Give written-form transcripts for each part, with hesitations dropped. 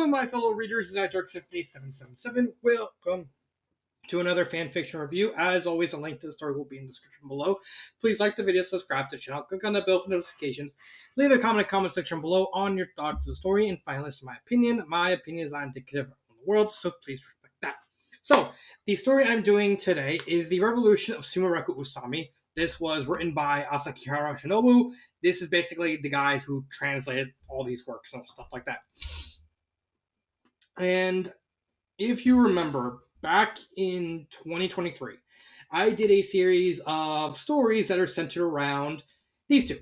my fellow readers. This is Dark77777. Welcome to another fanfiction review. As always, a link to the story will be in the description below. Please like the video, subscribe to the channel, click on the bell for notifications, leave a comment in the comment section below on your thoughts of the story, and finally, my opinion. My opinion is not indicative of the world, so please respect that. So, the story I'm doing today is The Revolution of Sumireko Usami. This was written by Asakihara Shinobu. This is basically the guy who translated all these works and stuff like that. And if you remember, back in 2023, I did a series of stories that are centered around these two,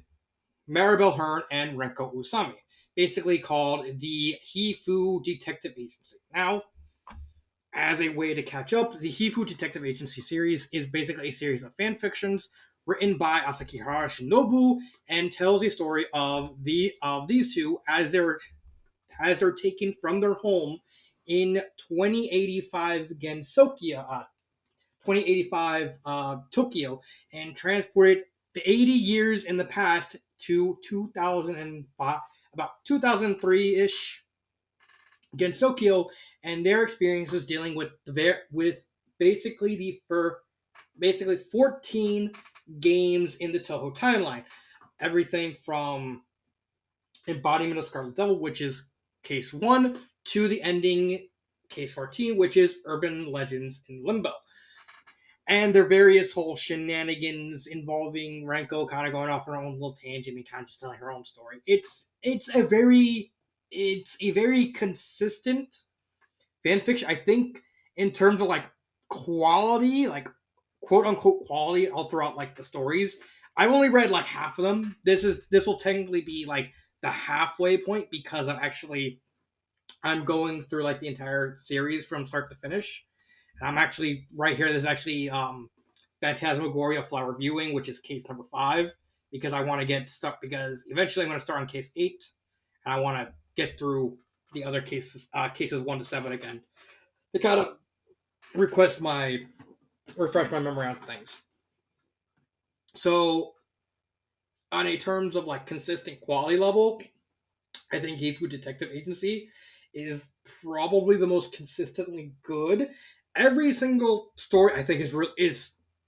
Maribel Hearn and Renko Usami, basically called the Hifu Detective Agency. Now, as a way to catch up, the Hifu Detective Agency series is basically a series of fan fictions written by Asakihara Shinobu and tells the story of these two as they're taken from their home in 2085 Tokyo, and transported 80 years in the past to 2005, about 2003-ish, Gensokyo, and their experiences dealing with basically 14 games in the Touhou timeline. Everything from Embodiment of Scarlet Devil, which is Case 1, to the ending Case 14, which is Urban Legends in Limbo. And their various whole shenanigans involving Renko kind of going off her own little tangent and kind of just telling her own story. It's a very consistent fanfiction. I think in terms of like quality, like quote unquote quality, all throughout like the stories. I've only read like half of them. This will technically be like the halfway point because I'm going through like the entire series from start to finish. And I'm actually right here. There's actually Phantasmagoria Flower Viewing, which is case number 5, because I want to get stuck, because eventually I'm going to start on case 8, and I want to get through the other cases 1 to 7 again to kind of refresh my memory on things. So, on a terms of like consistent quality level, I think Hifu Detective Agency is probably the most consistently good. Every single story I think is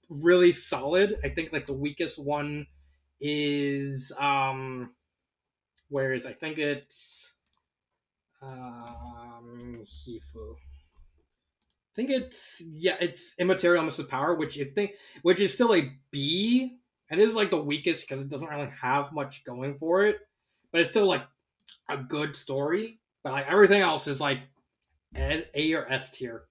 really solid. I think like the weakest one is where is I think it's Hifu. I think it's Immaterial Mrs. Power, which is still a B. And it is like the weakest because it doesn't really have much going for it, but it's still like a good story. But like everything else is like A or S tier.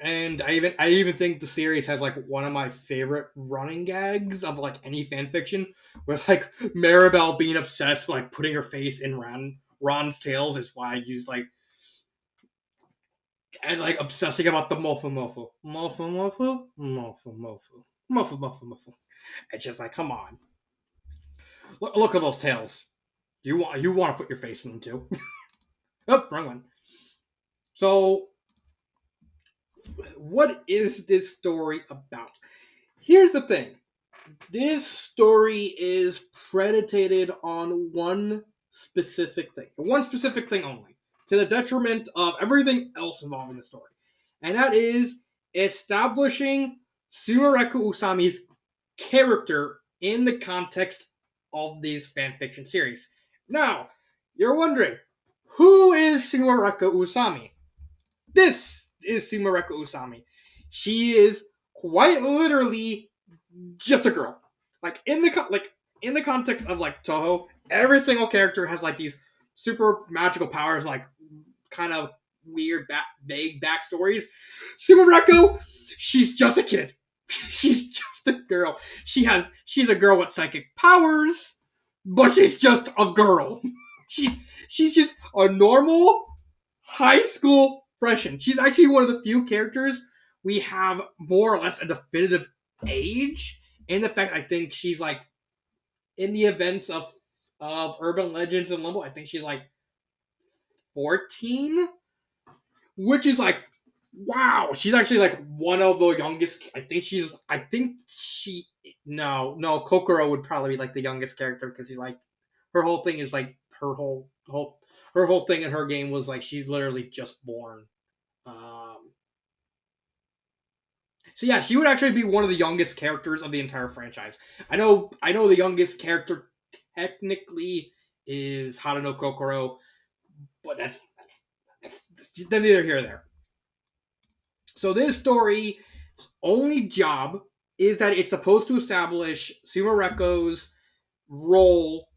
And I even think the series has like one of my favorite running gags of like any fan fiction, with like Maribel being obsessed with like putting her face in Ron's tails is why I use like, and like obsessing about the mofu. It's just like, come on, look at those tails. You want to put your face in them too. Oh, wrong one. So, what is this story about? Here's the thing. This story is predicated on one specific thing only, to the detriment of everything else involving the story. And that is establishing Sumireko Usami's character in the context of these fanfiction series. Now, you're wondering, who is Sumireko Usami? This is Sumireko Usami. She is quite literally just a girl. Like in the context of like Touhou, every single character has like these super magical powers, like kind of weird, vague backstories. Sumireko, she's just a kid. She's just a girl. She's a girl with psychic powers, but she's just a girl. She's just a normal high school freshman. She's actually one of the few characters we have more or less a definitive age. In the fact, I think she's like in the events of Urban Legends and Limbo, I think she's like 14, which is like, wow. She's actually like one of the youngest. No, Kokoro would probably be like the youngest character, because she's like, her whole thing is like her her whole thing in her game was like she's literally just born. So yeah, she would actually be one of the youngest characters of the entire franchise. I know the youngest character technically is Harano Kokoro, but that's neither here nor there. So this story's only job is that it's supposed to establish Sumireko's role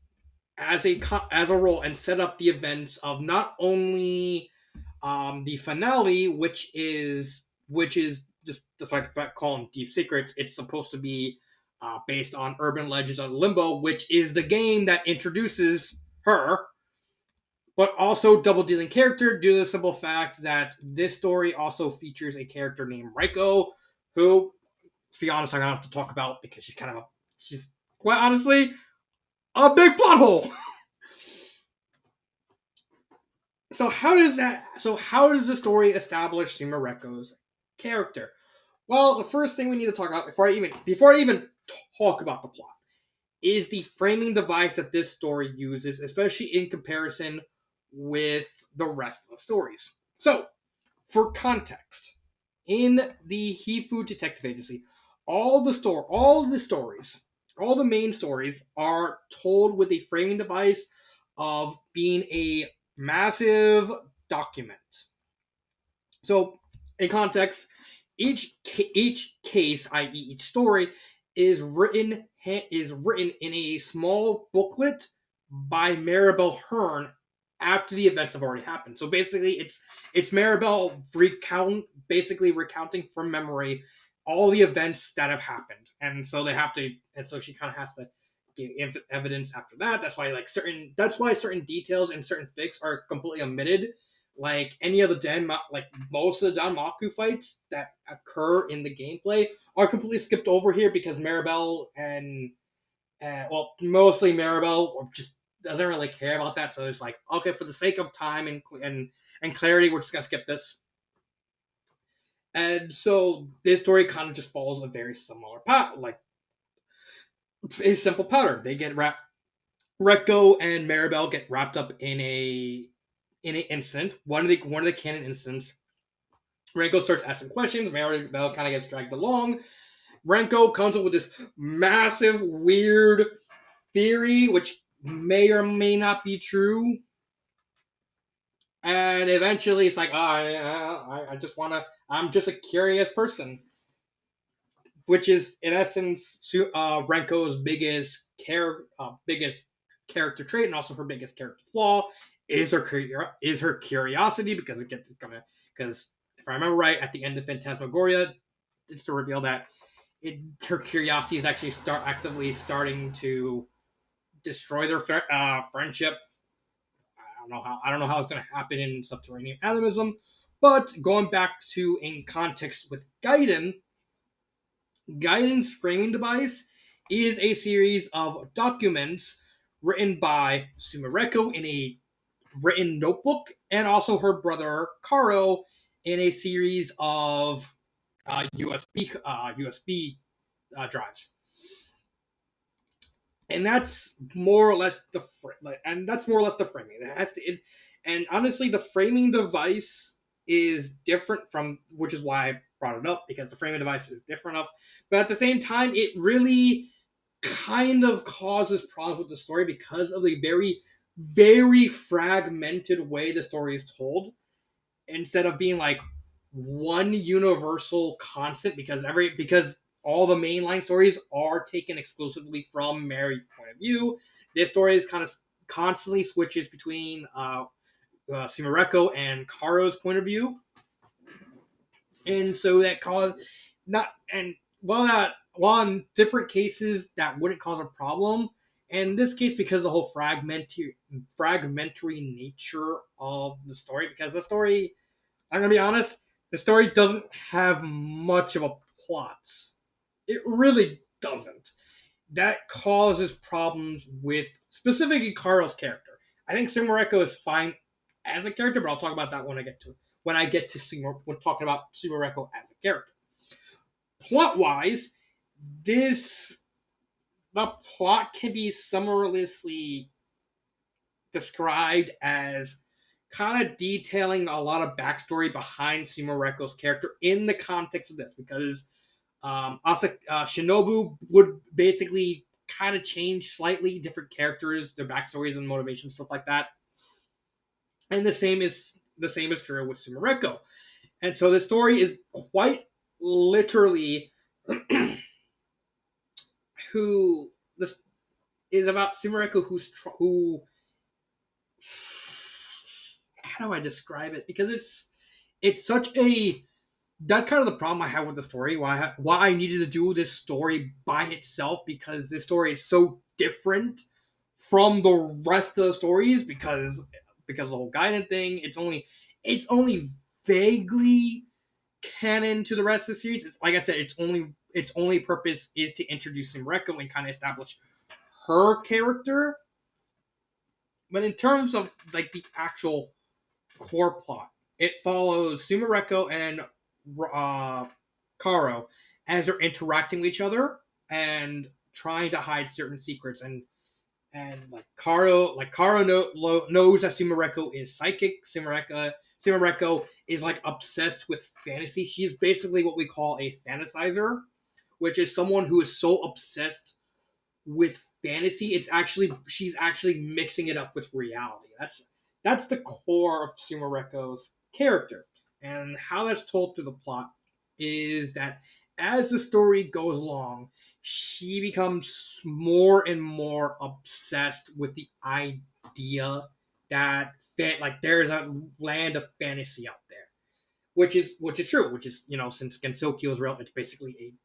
as a role and set up the events of not only the finale, which is just despite the fact calling Deep Secrets, it's supposed to be based on Urban Legends of Limbo, which is the game that introduces her, but also double dealing character due to the simple fact that this story also features a character named Reiko, who, to be honest, I'm gonna have to talk about because she's quite honestly a big plot hole. So how does the story establish Sumireko's character? Well, the first thing we need to talk about before I even talk about the plot is the framing device that this story uses, especially in comparison with the rest of the stories. So, for context, in the Hifu Detective Agency, all the main stories are told with a framing device of being a massive document. So, in context, each case, i.e., each story, is written in a small booklet by Maribel Hearn after the events have already happened. So basically, it's Maribel recounting from memory all the events that have happened, and so she kind of has to give evidence after that. That's why certain details and certain fics are completely omitted, like any of the like most of the Danmaku fights that occur in the gameplay are completely skipped over here because Maribel and mostly Maribel just doesn't really care about that. So it's like, okay, for the sake of time and clarity, we're just gonna skip this. And so this story kind of just follows a very similar pattern, like a simple pattern. They get wrapped. Rekko and Maribel get wrapped up in an incident. One of the canon incidents. Renko starts asking questions. Maribel kind of gets dragged along. Renko comes up with this massive, weird theory, which may or may not be true. And eventually, it's like, I just want to. I'm just a curious person, which is in essence Renko's biggest character trait, and also her biggest character flaw is her curiosity, because if I remember right, at the end of Phantasmagoria, it's to reveal that her curiosity is actually actively starting to destroy their friendship. I don't know how it's going to happen in Subterranean Animism, but going back to in context with Gaiden's framing device is a series of documents written by Sumireko in a written notebook, and also her brother Karo in a series of USB drives. And that's more or less the framing. And honestly, the framing device is different from, which is why I brought it up, because the framing device is different enough. But at the same time, it really kind of causes problems with the story because of the very, very fragmented way the story is told, instead of being like one universal constant, because all the mainline stories are taken exclusively from Mary's point of view. This story is kind of constantly switches between Sumireko and Karo's point of view, and so that caused not and while in different cases that wouldn't cause a problem. In this case, because of the whole fragmentary nature of the story, because the story, I'm gonna be honest, the story doesn't have much of a plot. It really doesn't. That causes problems with specifically Karo's character. I think Sumireko is fine as a character, but I'll talk about that when I get to when talking about Sumireko as a character. Plot wise, the plot can be summarily described as kind of detailing a lot of backstory behind Sumireko's character in the context of this, because Shinobu would basically kind of change slightly different characters, their backstories and motivations, stuff like that. And the same is true with Sumireko. And so the story is quite literally who this is about Sumireko, who how do I describe it? Because it's such a that's kind of the problem I have with the story. Why I needed to do this story by itself, because this story is so different from the rest of the stories, because of the whole Gaiden thing. It's only vaguely canon to the rest of the series. It's, like I said, its only purpose is to introduce Simreko and kind of establish her character. But in terms of like the actual core plot, it follows Sumireko and uh, Karo as they're interacting with each other and trying to hide certain secrets. And Karo knows that Sumireko is psychic. Sumireko is like obsessed with fantasy. She's basically what we call a fantasizer, which is someone who is so obsessed with fantasy, she's actually mixing it up with reality. That's the core of Sumireko's character. And how that's told through the plot is that as the story goes along, she becomes more and more obsessed with the idea that there's a land of fantasy out there, which is true. Which is, since Gensokyo is real, it's basically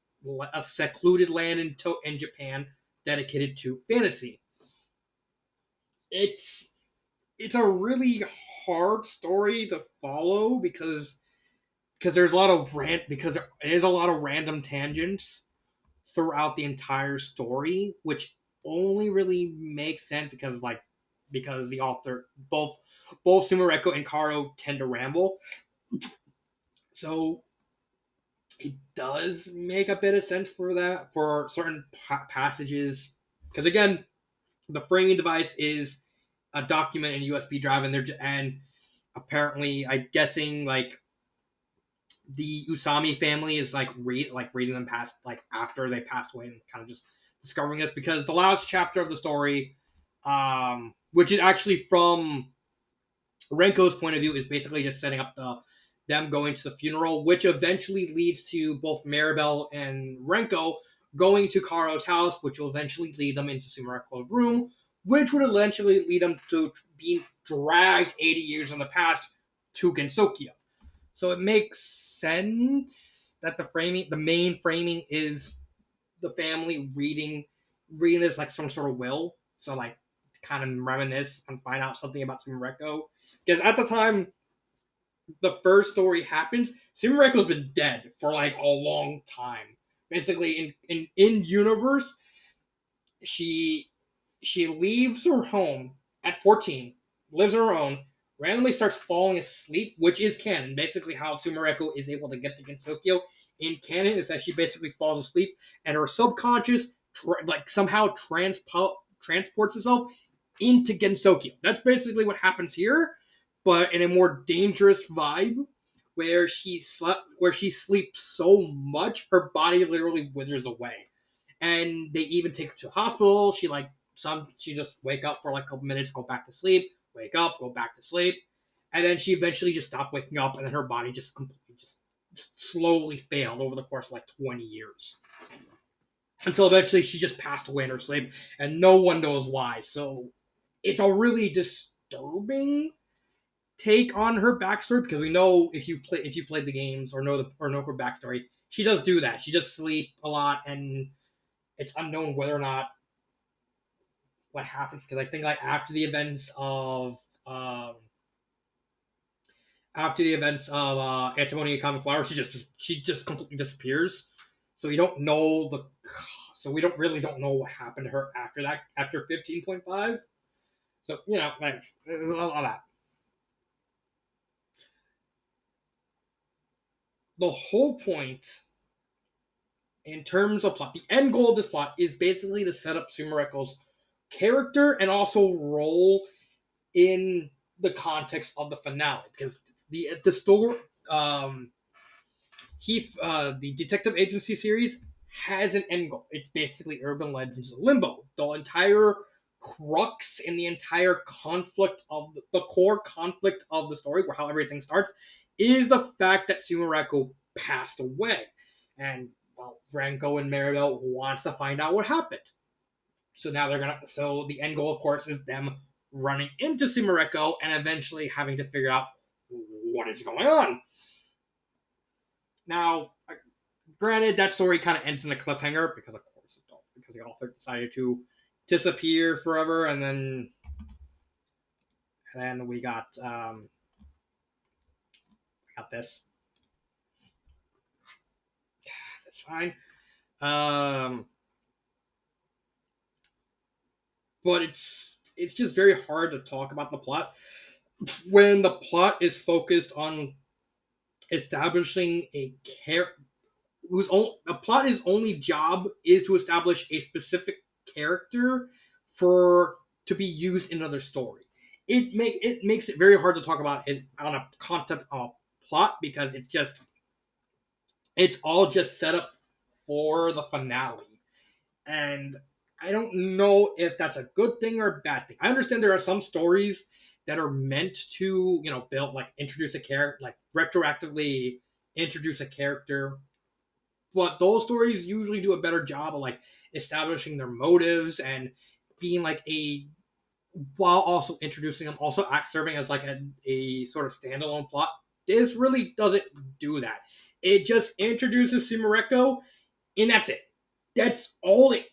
a secluded land in Japan dedicated to fantasy. It's a really hard story to follow, because there's a lot of because there is a lot of random tangents throughout the entire story, which only really makes sense because the author, both Sumireko and Karo, tend to ramble. So it does make a bit of sense for that, for certain passages, because again, the framing device is a document in a USB drive, and apparently, I'm guessing, like, the Usami family is reading them past, like, after they passed away, and kind of just discovering this, because the last chapter of the story, which is actually from Renko's point of view, is basically just setting up them going to the funeral, which eventually leads to both Maribel and Renko going to Karo's house, which will eventually lead them into Sumireko's room, which would eventually lead them to being dragged 80 years in the past to Gensokyo. So it makes sense that the main framing is the family reading this like some sort of will. So, like, kind of reminisce and find out something about Sumireko. Because at the time the first story happens, Sumireko's been dead for like a long time. Basically, in universe, she she leaves her home at 14, lives on her own, randomly starts falling asleep, which is canon. Basically, how Sumireko is able to get to Gensokyo in canon is that she basically falls asleep, and her subconscious somehow transports itself into Gensokyo. That's basically what happens here, but in a more dangerous vibe, where she sleeps so much her body literally withers away, and they even take her to the hospital. She just wake up for like a couple minutes, go back to sleep, wake up, go back to sleep, and then she eventually just stopped waking up, and then her body just completely just slowly failed over the course of like 20 years, until eventually she just passed away in her sleep, and no one knows why. So it's a really disturbing take on her backstory, because we know, if you played the games or know her backstory, she does do that. She does sleep a lot, and it's unknown whether or not what happens, because I think, like, Antimony and Common Flower, she just completely disappears. So we don't know the so we don't know what happened to her after that, after 15.5. So, that's a lot of that. The whole point, in terms of plot, the end goal of this plot is basically to set up Sumireko's character and also role in the context of the finale, because the story, um the detective agency series has an end goal. It's basically Urban Legends Limbo. The entire crux and the entire conflict of the core conflict of the story, where how everything starts, is the fact that Sumireko passed away, and well, Ranko and Maribel wants to find out what happened. So now they're gonna. So the end goal, of course, is them running into Sumireko and eventually having to figure out what is going on. Now, granted, that story kind of ends in a cliffhanger because, of course, because the author decided to disappear forever, and then we got this. That's fine. Um, but it's just very hard to talk about the plot when the plot is focused on establishing a character whose own the plot is only job is to establish a specific character for to be used in another story. It makes it very hard to talk about it on a concept of plot because it's all just set up for the finale. And I don't know if that's a good thing or a bad thing. I understand there are some stories that are meant to, build like introduce a character, like retroactively introduce a character, but those stories usually do a better job of like establishing their motives and being like a while also introducing them, also act serving as like a sort of standalone plot. This really doesn't do that. It just introduces Sumireko, and that's it. That's all it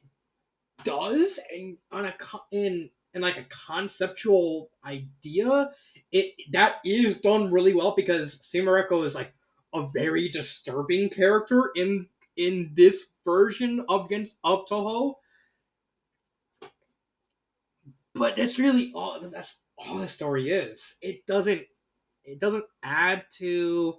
does. And on a in like a conceptual idea, it that is done really well because Sumireko is like a very disturbing character in this version of Touhou. But that's all the story is. It doesn't add to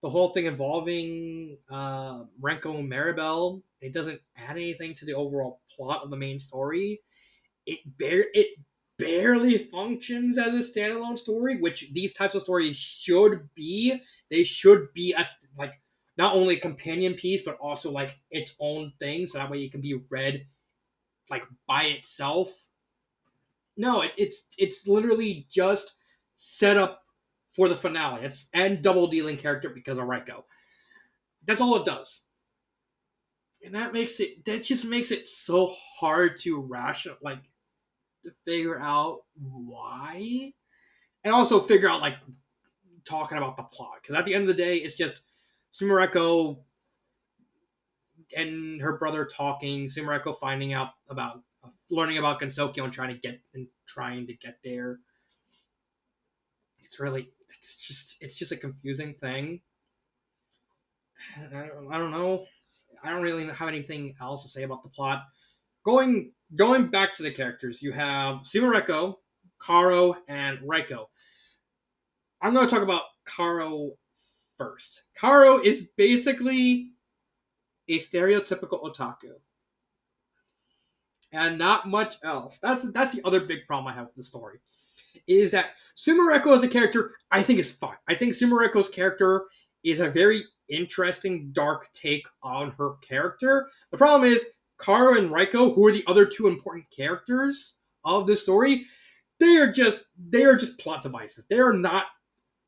the whole thing involving Renko and Maribel. It doesn't add anything to the overall plot of the main story. It barely functions as a standalone story, which these types of stories should be. They should be as like not only a companion piece, but also like its own thing, so that way it can be read like by itself. No, it's literally just set up for the finale. It's and double dealing character because of Reiko. That's all it does. And that just makes it so hard to to figure out why. And also figure out like talking about the plot. Because at the end of the day, it's just Sumireko and her brother talking, Sumireko finding out about learning about Gensokyo and trying to get there. It's just a confusing thing. I don't know. I don't really have anything else to say about the plot. Going back to the characters, you have Sumireko, Karo, and Reiko. I'm going to talk about Karo first. Karo is basically a stereotypical otaku, and not much else. That's the other big problem I have with the story. Is that Sumireko as a character, I think is fun. I think Sumireko's character is a very interesting, dark take on her character. The problem is, Karo and Reiko, who are the other two important characters of the story, they are just plot devices. They are not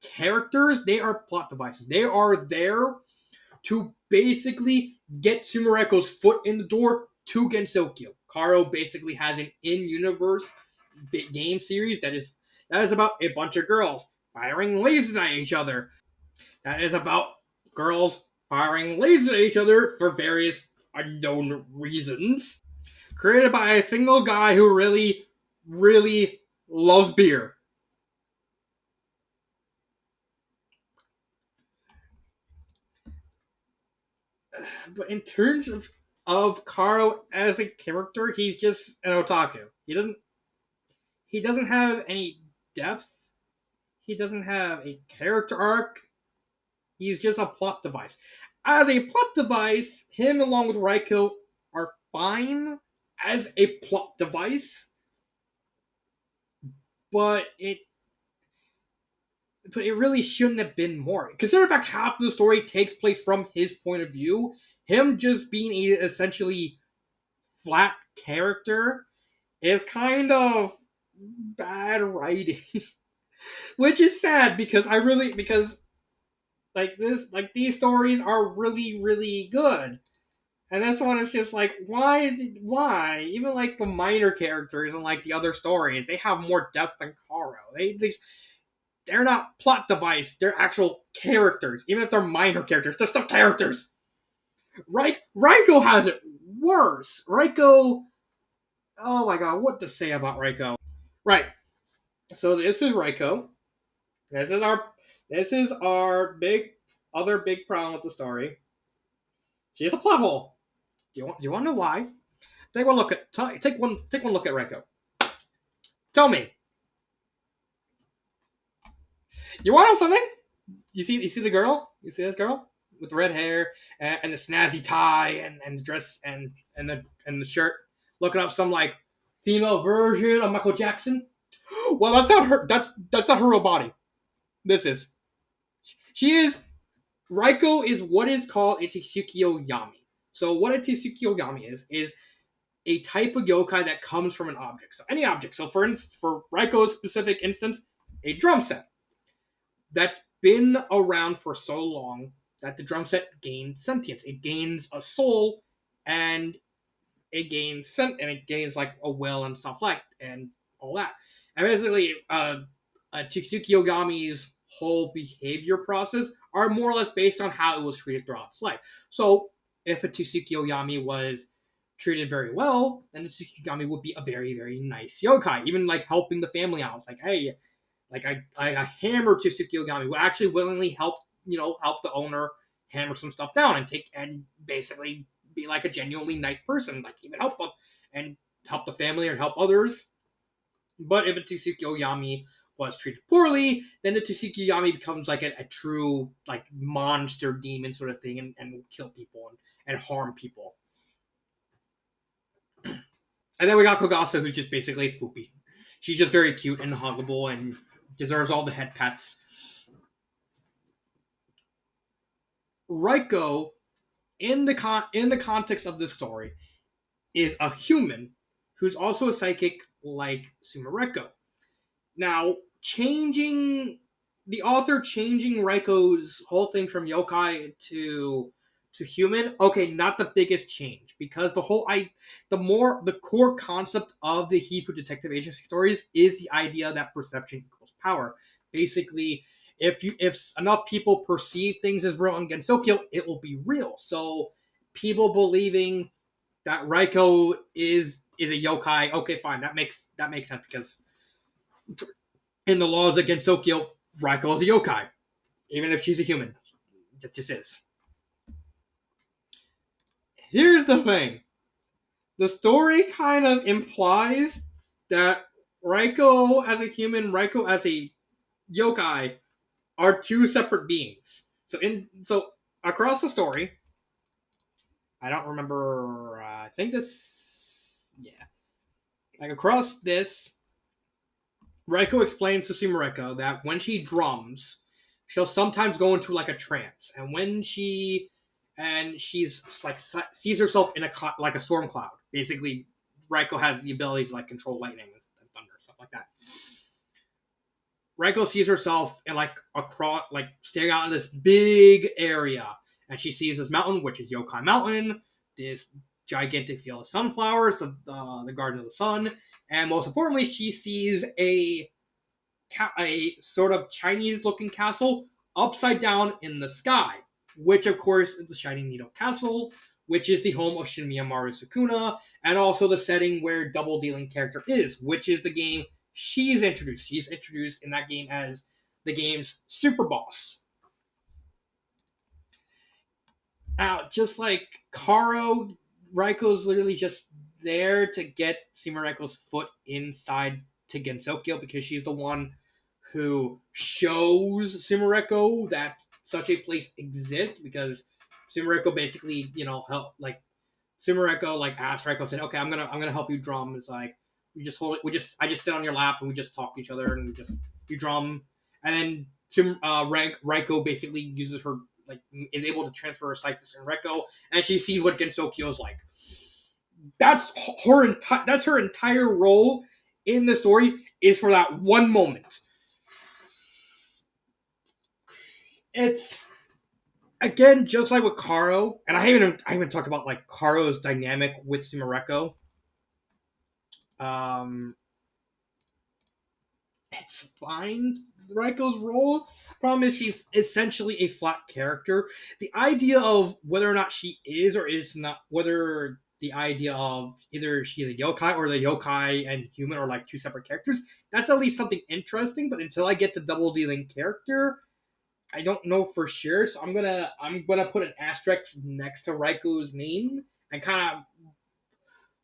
characters, they are plot devices. They are there to basically get Sumireko's foot in the door to Gensokyo. Karo basically has an in-universe game series that is about a bunch of girls firing lasers at each other. That is about girls firing lasers at each other for various unknown reasons. Created by a single guy who really, really loves beer. But in terms of Karo as a character, he's just an otaku. He doesn't have any depth. He doesn't have a character arc. He's just a plot device. As a plot device, him along with Raiko are fine as a plot device, but but it really shouldn't have been more. Consider the fact half of the story takes place from his point of view. Him just being a essentially flat character is kind of bad writing, which is sad because like these stories are really really good. And this one is just like, why? Even like the minor characters and like the other stories, they have more depth than Karo. They're not plot device. They're actual characters. Even if they're minor characters, they're still characters. Right? Raiko has it worse. Raiko. Oh my god, what to say about Raiko? Right. So this is Raiko. This is our. This is our other big problem with the story. She's a plot hole. Do you want to know why? Take one look at Raiko. Tell me. You want to know something? You see the girl? You see this girl with the red hair and the snazzy tie and the dress and the shirt, looking up some like female version of Michael Jackson. Well, that's not her. That's not her real body. This is. She is. Raiko is what is called a Tsukio Yami. So what a Tsukio Yami is a type of yokai that comes from an object. So any object. So for instance, for Raiko's specific instance, a drum set that's been around for so long that the drum set gains sentience. It gains a soul, and it gains like a will and stuff like and all that. And basically, a Chitsuki Ogami's whole behavior process are more or less based on how it was treated throughout its life. So if a Tsuki Oyami was treated very well, then the Tsuki Ogami would be a very, very nice yokai. Even like helping the family out. It's like, hey, like I hammer Tsuki Ogami would actually willingly help the owner hammer some stuff down and basically be like a genuinely nice person, like even help the family and help others. But if a Tsuki Oyami was treated poorly, then the Tsuki Oyami becomes like a true like monster demon sort of thing and will kill people and harm people. And then we got Kogasa, who's just basically spoopy. She's just very cute and huggable and deserves all the head pats. Raiko, in the context of this story, is a human who's also a psychic like Sumireko. Now, the author changing Raiko's whole thing from yokai to human, okay, not the biggest change because the core concept of the Hifu detective agency stories is the idea that perception equals power. Basically, if enough people perceive things as real in Gensokyo, it will be real. So people believing that Raiko is a yokai, okay, fine, that makes sense because in the laws of Gensokyo, Raiko is a yokai, even if she's a human. It just is. Here's the thing. The story kind of implies that Raiko as a human, Raiko as a yokai are two separate beings. So across the story, I don't remember. I think this, yeah, like across this, Raiko explains to Sumireko that when she drums, she'll sometimes go into like a trance, and when she's like sees herself in like a storm cloud. Basically, Raiko has the ability to like control lightning and thunder stuff like that. Raiko sees herself in like across like staring out in this big area, and she sees this mountain, which is Yokai Mountain. This gigantic field of sunflowers, of the Garden of the Sun, and most importantly, she sees a sort of Chinese-looking castle upside down in the sky, which of course is the Shining Needle Castle, which is the home of Shinya Maru Sukuna, and also the setting where Double Dealing character is, which is the game she's introduced. She's introduced in that game as the game's super boss. Now, just like Karo, Raiko's literally just there to get Sumireko's foot inside to Gensokyo because she's the one who shows Sumireko that such a place exists because Sumireko basically, help like Sumireko like asked Raiko, said, okay, I'm gonna help you drum. It's like I just sit on your lap and we just talk to each other and you drum. And then Raiko basically uses her, like, is able to transfer her sight to Sumireko, and she sees what Gensokyo's like. That's that's her entire role in the story, is for that one moment. It's, again, just like with Karo, and I haven't talked about like Karo's dynamic with Sumireko. Um, it's fine. Raiko's role. Problem is, she's essentially a flat character. The idea of whether or not she is or is not, whether the idea of either she's a yokai or the yokai and human are like two separate characters, that's at least something interesting. But until I get to double dealing character, I don't know for sure. So I'm gonna put an asterisk next to Raiko's name and kind of,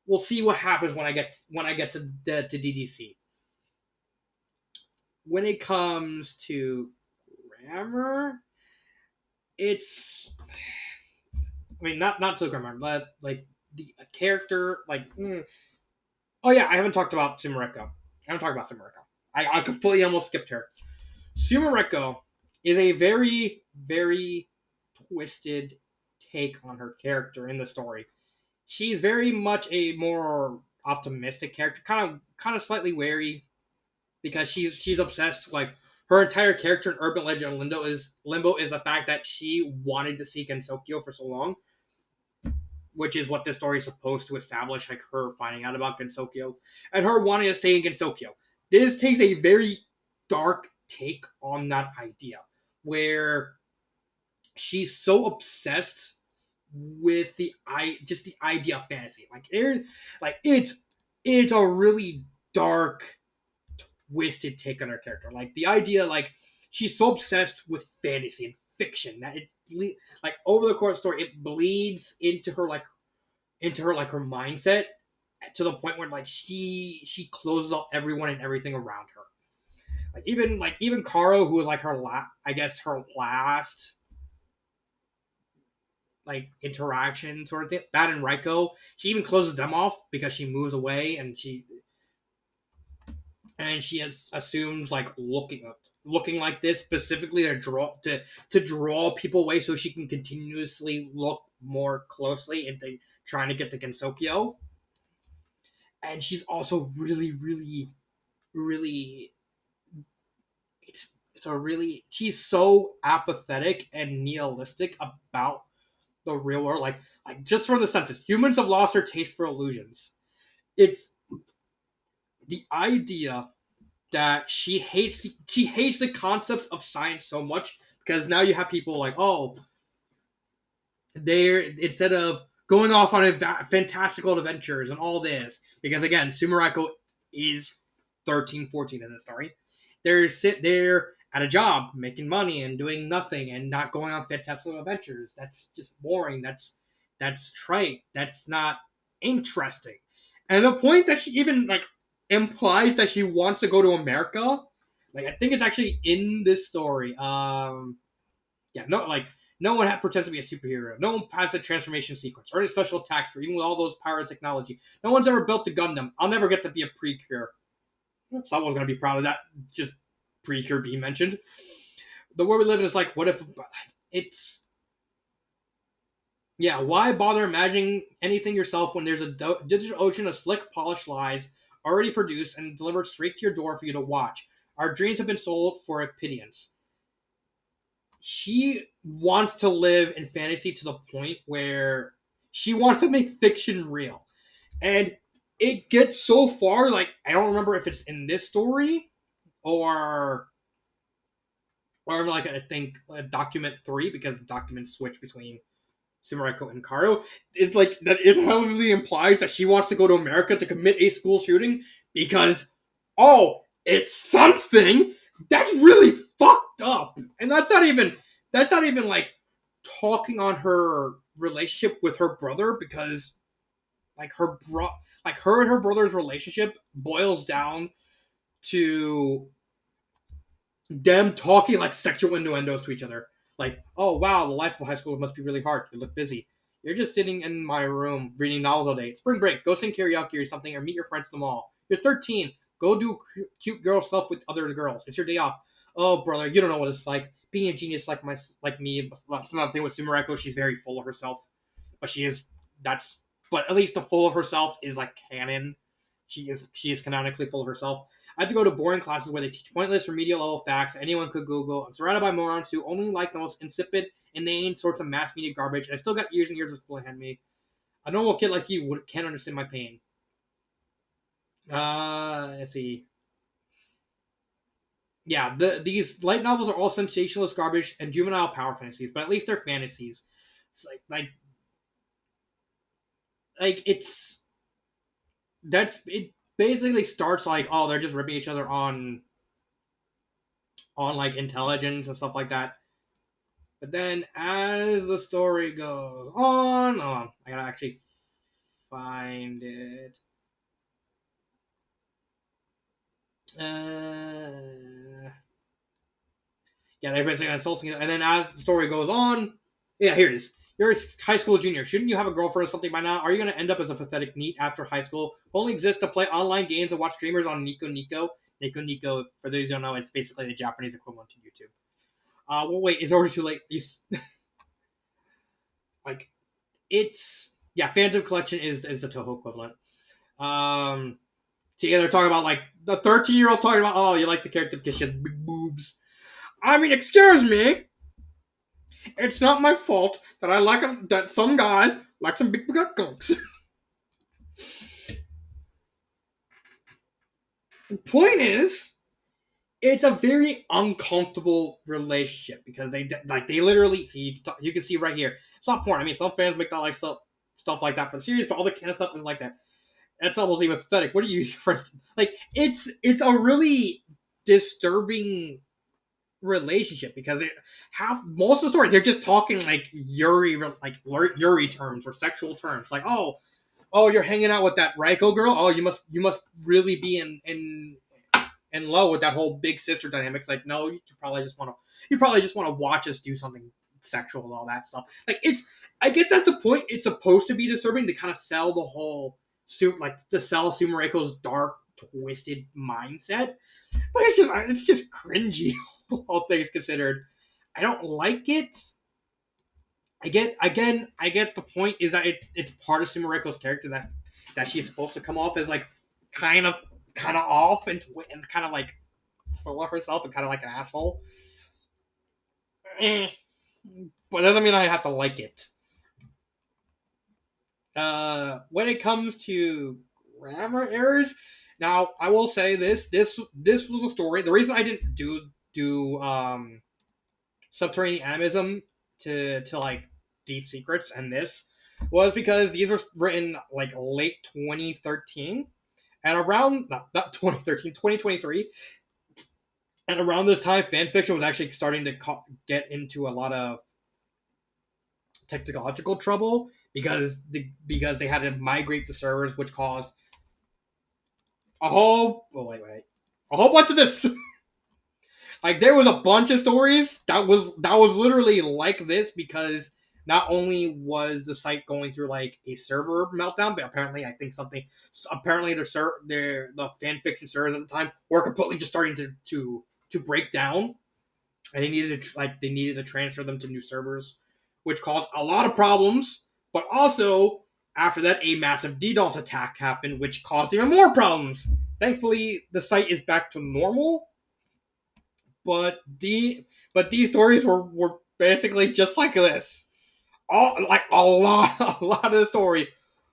we'll see what happens when I get to DDC. When it comes to grammar, it's, I mean, not so grammar, but like the character, like, oh yeah, I haven't talked about Sumireko. I completely almost skipped her. Sumireko is a very, very twisted take on her character in the story. She's very much a more optimistic character, kind of slightly wary, because she's obsessed. Like, her entire character in Urban Legend Limbo is the fact that she wanted to see Gensokyo for so long, which is what this story is supposed to establish, like her finding out about Gensokyo and her wanting to stay in Gensokyo. This takes a very dark take on that idea, where she's so obsessed with just the idea of fantasy. It's a really dark, twisted take on her character. Like, the idea, like, she's so obsessed with fantasy and fiction that like, over the course of the story, it bleeds into her, like, her mindset, to the point where, like, she closes up everyone and everything around her. Even Karo, who was like her her last, like, interaction sort of thing. That and Raiko, she even closes them off because she moves away, and she assumes, like, looking like this specifically to draw people away, so she can continuously look more closely into trying to get to Gensokyo. And she's also really, really, really, it's a really, she's so apathetic and nihilistic about the real world. Like, just from the sentence, humans have lost their taste for illusions. It's the idea that she hates the concepts of science so much, because now you have people like, oh, they're, instead of going off on fantastical adventures and all this, because again, Sumireko is 13, 14 in the story. They're at a job making money and doing nothing and not going on fantastical adventures. That's just boring. That's trite. That's not interesting. And the point that she even, like, implies that she wants to go to America, like, I think it's actually in this story. Yeah, no, like, no one pretends to be a superhero. No one has a transformation sequence or any special attacks for, even with all those power technology. No one's ever built a Gundam. I'll never get to be a Precure. Someone's gonna be proud of that. Just Precure being mentioned. The world we live in is like, what if it's, yeah, why bother imagining anything yourself when there's a digital ocean of slick, polished lies already produced and delivered straight to your door for you to watch? Our dreams have been sold for a pittance. She wants to live in fantasy to the point where she wants to make fiction real. And it gets so far, like, I don't remember if it's in this story or like, I think, document 3, because the documents switch between Sumireko and Karo. It's like that it heavily implies that she wants to go to America to commit a school shooting because, oh, it's something that's really fucked up. And that's not even like talking on her relationship with her brother, because like her and her brother's relationship boils down to them talking like sexual innuendos to each other. Like, oh wow, the life of high school must be really hard. You look busy. You're just sitting in my room reading novels all day. Spring break, go sing karaoke or something, or meet your friends at the mall. You're 13. Go do cute girl stuff with other girls. It's your day off. Oh, brother, you don't know what it's like being a genius like me. That's another thing with Sumireko. She's very full of herself, but she is that's. But at least the full of herself is like canon. She is canonically full of herself. I had to go to boring classes where they teach pointless remedial level facts anyone could Google. I'm surrounded by morons who only like the most insipid, inane sorts of mass media garbage, and I still got years and years of school ahead of me. A normal kid like you can't understand my pain. Let's see. Yeah, these light novels are all sensationalist garbage and juvenile power fantasies, but at least they're fantasies. It's like it's that's it. Basically starts like, oh, they're just ripping each other on like intelligence and stuff like that. But then as the story goes on, I gotta actually find it. Yeah, they're basically insulting it. And then as the story goes on, yeah, here it is. You're a high school junior. Shouldn't you have a girlfriend or something by now? Are you going to end up as a pathetic NEET after high school? Only exists to play online games and watch streamers on Nico Nico. Nico Nico, for those who don't know, it's basically the Japanese equivalent to YouTube. Well, wait, it's already too late. Like, it's yeah, Phantom Collection is the Touhou equivalent. So yeah, they're talking about like the 13-year-old talking about, oh, you like the character because she has big boobs. I mean, excuse me. It's not my fault that I like that some guys like some big gunks. The point is, it's a very uncomfortable relationship because they literally see you can see right here. It's not porn. I mean, some fans make that like stuff like that for the series, but all the kind of stuff is like that. That's almost even pathetic. What do you for instance? Like it's a really disturbing relationship because it half most of the story they're just talking like Yuri terms or sexual terms like oh you're hanging out with that Raiko girl, oh you must really be in love with that whole big sister dynamic. It's like, no, you probably just want to watch us do something sexual and all that stuff. Like it's I get that's the point. It's supposed to be disturbing to kind of sell the whole like to sell Sumireko's dark twisted mindset, but it's just cringy. All things considered, I don't like it. I get the point is that it's part of Sumireko's character that she's supposed to come off as like kind of off and kind of like full of herself and kind of like an asshole. Eh, but it doesn't mean I have to like it. When it comes to grammar errors, now I will say this was a story. The reason I didn't do subterranean animism to like Deep Secrets and this was because these were written like late 2013 and around not 2013 2023, and around this time fanfiction was actually starting to get into a lot of technological trouble because they had to migrate the servers, which caused a whole bunch of this. Like there was a bunch of stories that was literally like this because not only was the site going through like a server meltdown, but apparently I think something apparently the fan fiction servers at the time were completely just starting to break down, and they needed to transfer them to new servers, which caused a lot of problems. But also after that, a massive DDoS attack happened, which caused even more problems. Thankfully, the site is back to normal, but these stories were basically just like this. All like a lot of the story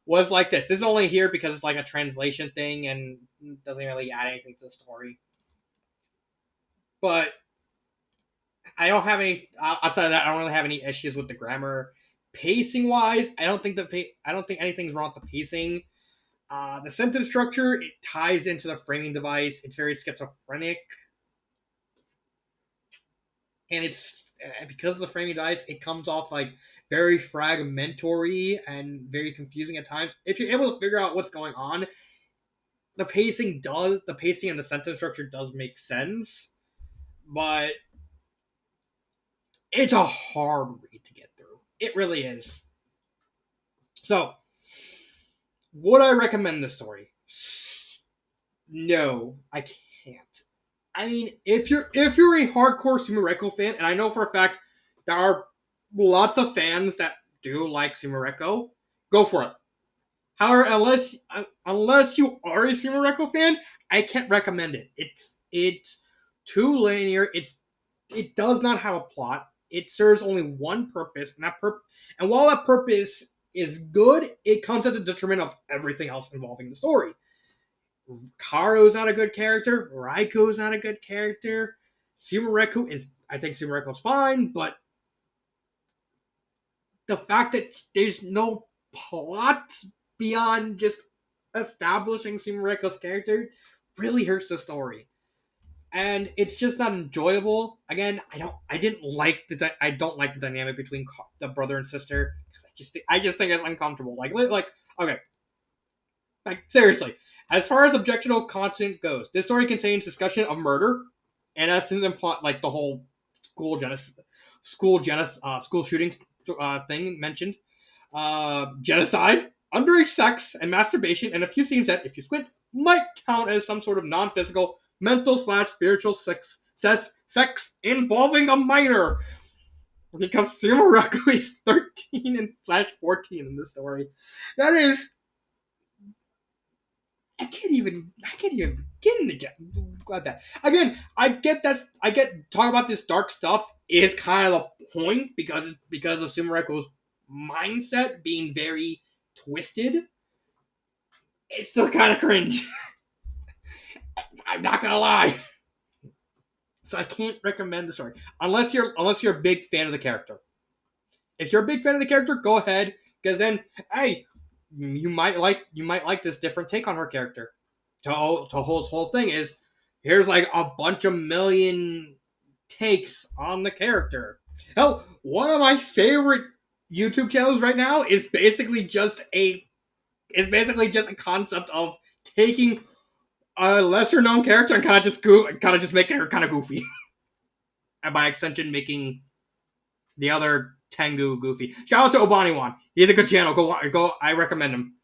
was like this. This is only here because it's like a translation thing and doesn't really add anything to the story. But I don't have any outside of that. I don't really have any issues with the grammar. Pacing wise, I don't think anything's wrong with the pacing. The sentence structure, it ties into the framing device. It's very schizophrenic, and it's because of the framing device, it comes off like very fragmentary and very confusing at times. If you're able to figure out what's going on, the pacing and the sentence structure does make sense, but it's a hard read to get through. It really is. So, would I recommend this story? No, I can't. I mean, if you're a hardcore Sumireko fan, and I know for a fact there are lots of fans that do like Sumireko, go for it. However, unless you are a Sumireko fan, I can't recommend it. It's too linear. It does not have a plot. It serves only one purpose, and while that purpose is good, it comes at the detriment of everything else involving the story. Karo's not a good character. Raiko's not a good character. I think Sumireko's fine, but the fact that there's no plot beyond just establishing Sumireko's character really hurts the story. And it's just not enjoyable. Again, I don't like the dynamic between the brother and sister. I just think it's uncomfortable. Okay, like seriously. As far as objectionable content goes, this story contains discussion of murder, and essence and plot, like the whole school shootings thing mentioned, genocide, underage sex, and masturbation, and a few scenes that, if you squint, might count as some sort of non-physical, mental/spiritual sex involving a minor. Because Sumireko is 13 and slash 14 in this story. That is, I can't even begin to get about that. Again, I get talking about this dark stuff is kind of the point because of Sumireko's mindset being very twisted. It's still kind of cringe. I'm not gonna lie. So I can't recommend the story unless you're a big fan of the character. If you're a big fan of the character, go ahead, because then, hey, you might like this different take on her character. Touhou's whole thing is, here's like a bunch of million takes on the character. Hell, one of my favorite YouTube channels right now is basically just a concept of taking a lesser known character and kind of just making her kind of goofy, and by extension making the other Tengu goofy. Shout out to Obaniwan. He's a good channel. Go. I recommend him.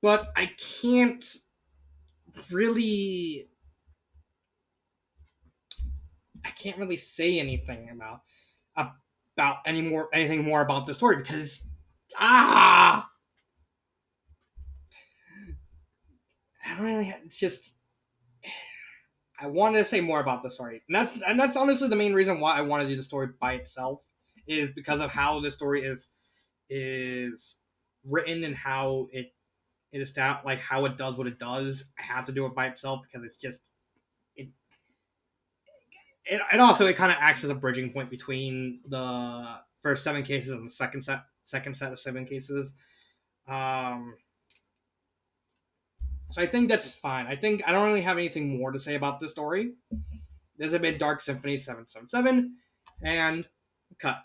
But really, I can't really say anything about anything more about the story because ah, I don't really. It's just I wanted to say more about the story, and that's honestly the main reason why I want to do the story by itself is because of how the story is written and how it is like how it does what it does. I have to do it by itself because it's just it. And also it kind of acts as a bridging point between the first seven cases and the second set of seven cases. Um, so I think that's fine. I don't really have anything more to say about this story. This has been Dark Symphony 777, and cut.